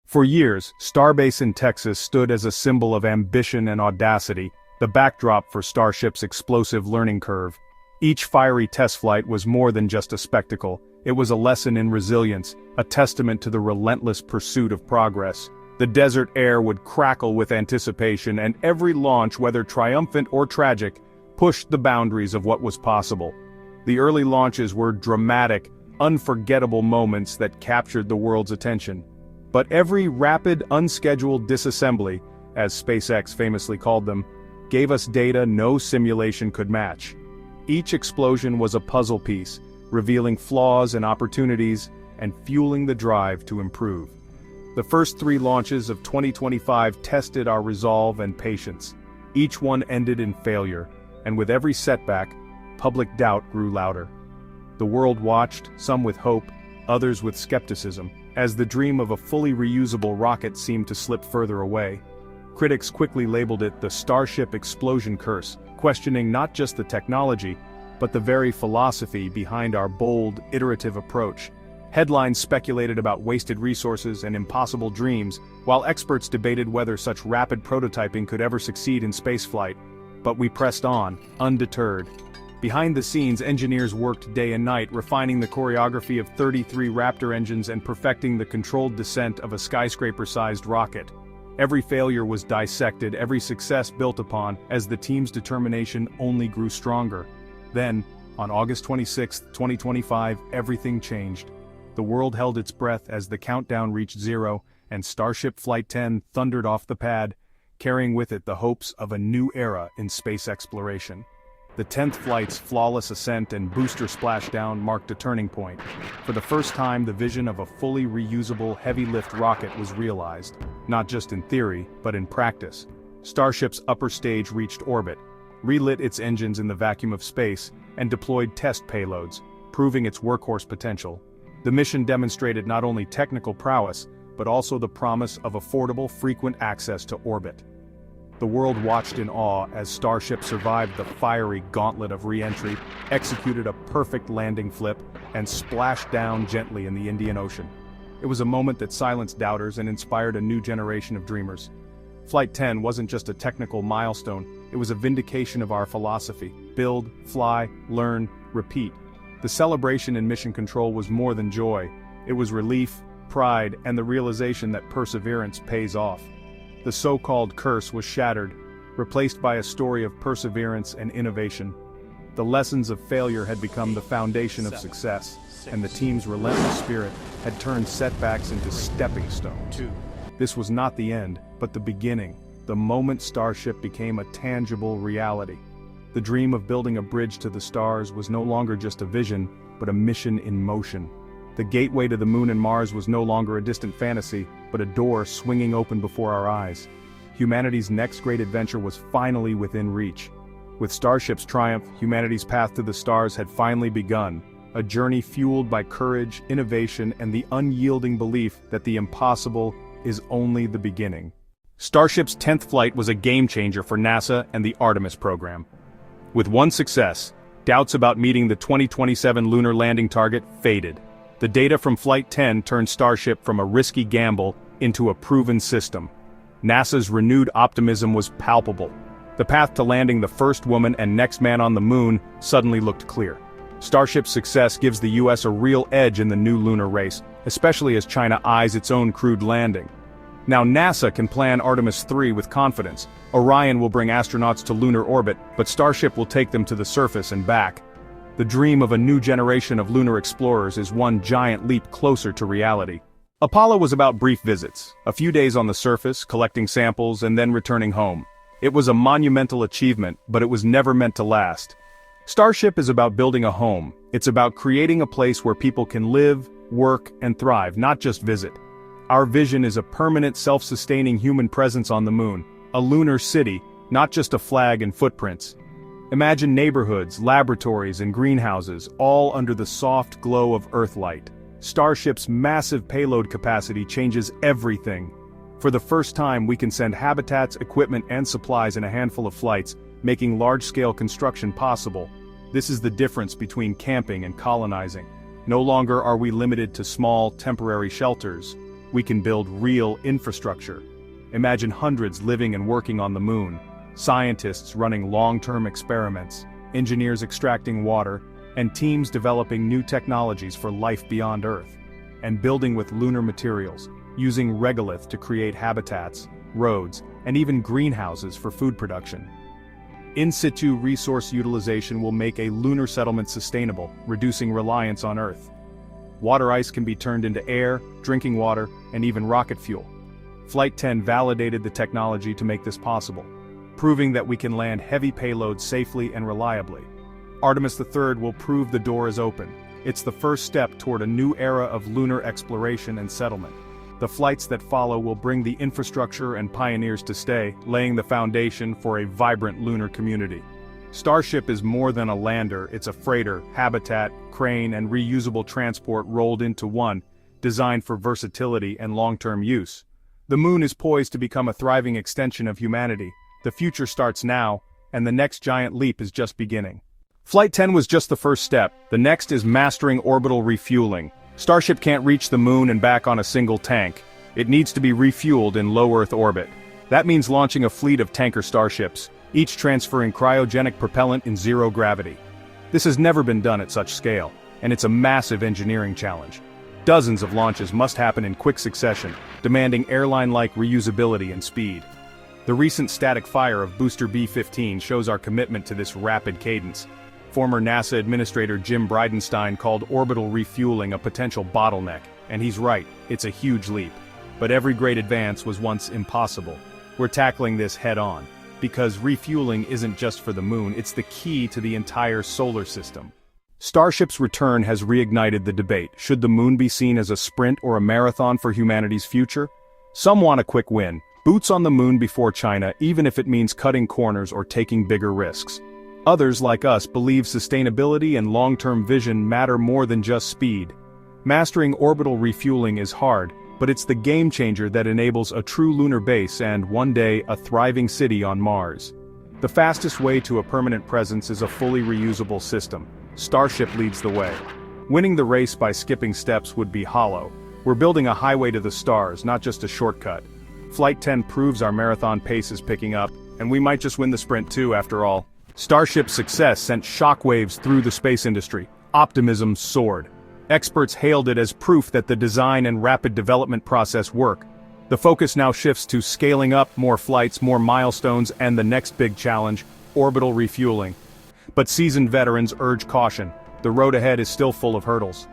For years, Starbase in Texas stood as a symbol of ambition and audacity, the backdrop for Starship's explosive learning curve. Each fiery test flight was more than just a spectacle, it was a lesson in resilience, a testament to the relentless pursuit of progress. The desert air would crackle with anticipation, and every launch, whether triumphant or tragic, pushed the boundaries of what was possible. The early launches were dramatic, unforgettable moments that captured the world's attention. But every rapid, unscheduled disassembly, as SpaceX famously called them, gave us data no simulation could match. Each explosion was a puzzle piece, revealing flaws and opportunities, and fueling the drive to improve. The first 3 launches of 2025 tested our resolve and patience. Each one ended in failure, and with every setback, public doubt grew louder. The world watched, some with hope, others with skepticism, as the dream of a fully reusable rocket seemed to slip further away. Critics quickly labeled it the Starship explosion curse, questioning not just the technology, but the very philosophy behind our bold, iterative approach. Headlines speculated about wasted resources and impossible dreams, while experts debated whether such rapid prototyping could ever succeed in spaceflight. But we pressed on, undeterred. Behind the scenes, engineers worked day and night, refining the choreography of 33 Raptor engines and perfecting the controlled descent of a skyscraper-sized rocket. Every failure was dissected, every success built upon, as the team's determination only grew stronger. Then, on August 26, 2025, everything changed. The world held its breath as the countdown reached 0, and Starship Flight 10 thundered off the pad, carrying with it the hopes of a new era in space exploration. The 10th flight's flawless ascent and booster splashdown marked a turning point. For the first time, the vision of a fully reusable heavy-lift rocket was realized, not just in theory, but in practice. Starship's upper stage reached orbit, relit its engines in the vacuum of space, and deployed test payloads, proving its workhorse potential. The mission demonstrated not only technical prowess, but also the promise of affordable, frequent access to orbit. The world watched in awe as Starship survived the fiery gauntlet of re-entry, executed a perfect landing flip, and splashed down gently in the Indian Ocean. It was a moment that silenced doubters and inspired a new generation of dreamers. Flight 10 wasn't just a technical milestone, it was a vindication of our philosophy: build, fly, learn, repeat. The celebration in mission control was more than joy. It was relief, pride, and the realization that perseverance pays off. The so-called curse was shattered, replaced by a story of perseverance and innovation. The lessons of failure had become the foundation of success, and the team's relentless spirit had turned setbacks into stepping stones. This was not the end, but the beginning, the moment Starship became a tangible reality. The dream of building a bridge to the stars was no longer just a vision, but a mission in motion. The gateway to the moon and Mars was no longer a distant fantasy, but a door swinging open before our eyes. Humanity's next great adventure was finally within reach. With Starship's triumph, humanity's path to the stars had finally begun, a journey fueled by courage, innovation, and the unyielding belief that the impossible is only the beginning. Starship's 10th flight was a game-changer for NASA and the Artemis program. With one success, doubts about meeting the 2027 lunar landing target faded. The data from Flight 10 turned Starship from a risky gamble into a proven system. NASA's renewed optimism was palpable. The path to landing the first woman and next man on the moon suddenly looked clear. Starship's success gives the US a real edge in the new lunar race, especially as China eyes its own crewed landing. Now NASA can plan Artemis 3 with confidence. Orion will bring astronauts to lunar orbit, but Starship will take them to the surface and back. The dream of a new generation of lunar explorers is one giant leap closer to reality. Apollo was about brief visits, a few days on the surface, collecting samples, and then returning home. It was a monumental achievement, but it was never meant to last. Starship is about building a home. It's about creating a place where people can live, work, and thrive, not just visit. Our vision is a permanent, self-sustaining human presence on the moon, a lunar city, not just a flag and footprints. Imagine neighborhoods, laboratories, and greenhouses, all under the soft glow of Earthlight. Starship's massive payload capacity changes everything. For the first time, we can send habitats, equipment, and supplies in a handful of flights, making large-scale construction possible. This is the difference between camping and colonizing. No longer are we limited to small, temporary shelters. we can build real infrastructure. Imagine hundreds living and working on the moon, scientists running long-term experiments, engineers extracting water, and teams developing new technologies for life beyond Earth, and building with lunar materials, using regolith to create habitats, roads, and even greenhouses for food production. In situ resource utilization will make a lunar settlement sustainable, reducing reliance on Earth. Water ice can be turned into air, drinking water, and even rocket fuel. Flight 10 validated the technology to make this possible, proving that we can land heavy payloads safely and reliably. Artemis III will prove the door is open. It's the first step toward a new era of lunar exploration and settlement. The flights that follow will bring the infrastructure and pioneers to stay, laying the foundation for a vibrant lunar community. Starship is more than a lander, it's a freighter, habitat, crane, and reusable transport rolled into one, designed for versatility and long-term use. The moon is poised to become a thriving extension of humanity. The future starts now, and the next giant leap is just beginning. Flight 10 was just the first step. The next is mastering orbital refueling. Starship can't reach the moon and back on a single tank. It needs to be refueled in low Earth orbit. That means launching a fleet of tanker starships, each transferring cryogenic propellant in zero gravity. This has never been done at such scale, and it's a massive engineering challenge. Dozens of launches must happen in quick succession, demanding airline-like reusability and speed. The recent static fire of booster B-15 shows our commitment to this rapid cadence. Former NASA Administrator Jim Bridenstine called orbital refueling a potential bottleneck, and he's right, it's a huge leap. But every great advance was once impossible. We're tackling this head-on, because refueling isn't just for the moon, it's the key to the entire solar system. Starship's return has reignited the debate. Should the moon be seen as a sprint or a marathon for humanity's future? Some want a quick win, boots on the moon before China, even if it means cutting corners or taking bigger risks. Others, like us, believe sustainability and long-term vision matter more than just speed. Mastering orbital refueling is hard, but it's the game-changer that enables a true lunar base and, one day, a thriving city on Mars. The fastest way to a permanent presence is a fully reusable system. Starship leads the way. Winning the race by skipping steps would be hollow. We're building a highway to the stars, not just a shortcut. Flight 10 proves our marathon pace is picking up, and we might just win the sprint too, after all. Starship's success sent shockwaves through the space industry. Optimism soared. Experts hailed it as proof that the design and rapid development process work. The focus now shifts to scaling up, more flights, more milestones, and the next big challenge, orbital refueling. But seasoned veterans urge caution. The road ahead is still full of hurdles.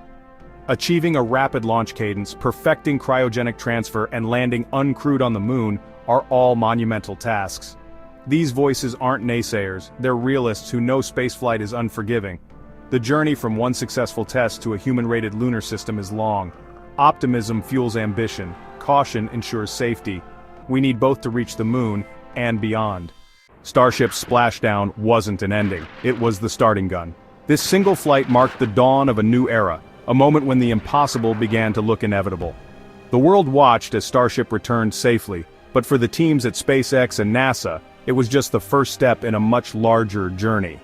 Achieving a rapid launch cadence, perfecting cryogenic transfer, and landing uncrewed on the moon are all monumental tasks. These voices aren't naysayers, they're realists who know spaceflight is unforgiving. The journey from one successful test to a human-rated lunar system is long. Optimism fuels ambition, caution ensures safety. We need both to reach the moon and beyond. Starship's splashdown wasn't an ending, it was the starting gun. This single flight marked the dawn of a new era, a moment when the impossible began to look inevitable. The world watched as Starship returned safely, but for the teams at SpaceX and NASA, it was just the first step in a much larger journey.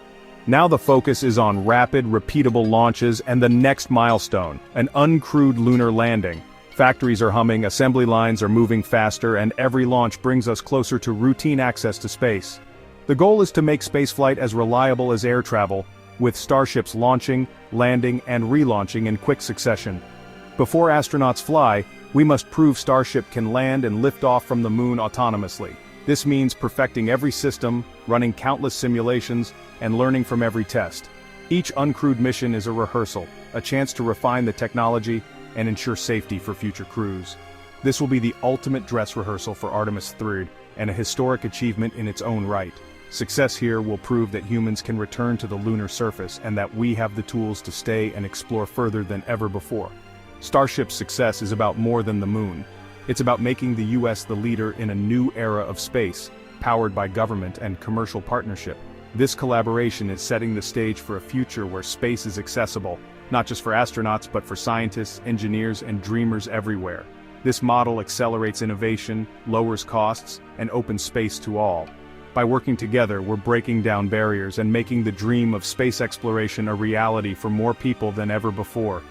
Now the focus is on rapid, repeatable launches and the next milestone, an uncrewed lunar landing. Factories are humming, assembly lines are moving faster, and every launch brings us closer to routine access to space. The goal is to make spaceflight as reliable as air travel, with starships launching, landing, and relaunching in quick succession. Before astronauts fly, we must prove Starship can land and lift off from the moon autonomously. This means perfecting every system, running countless simulations, and learning from every test. Each uncrewed mission is a rehearsal, a chance to refine the technology and ensure safety for future crews. This will be the ultimate dress rehearsal for Artemis III, and a historic achievement in its own right. Success here will prove that humans can return to the lunar surface and that we have the tools to stay and explore further than ever before. Starship's success is about more than the moon. It's about making the US the leader in a new era of space, powered by government and commercial partnership. This collaboration is setting the stage for a future where space is accessible, not just for astronauts but for scientists, engineers, and dreamers everywhere. This model accelerates innovation, lowers costs, and opens space to all. By working together, we're breaking down barriers and making the dream of space exploration a reality for more people than ever before.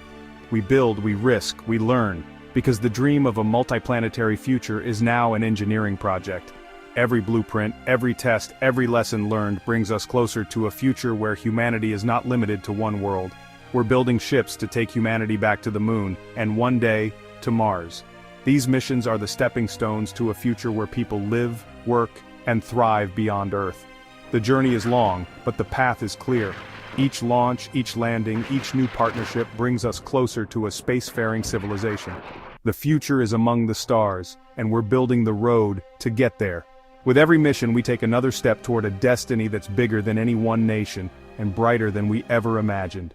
We build, we risk, we learn, Because the dream of a multiplanetary future is now an engineering project. Every blueprint, every test, every lesson learned brings us closer to a future where humanity is not limited to one world. We're building ships to take humanity back to the moon, and one day, to Mars. These missions are the stepping stones to a future where people live, work, and thrive beyond Earth. The journey is long, but the path is clear. Each launch, each landing, each new partnership brings us closer to a spacefaring civilization. The future is among the stars, and we're building the road to get there. With every mission we take another step toward a destiny that's bigger than any one nation, and brighter than we ever imagined.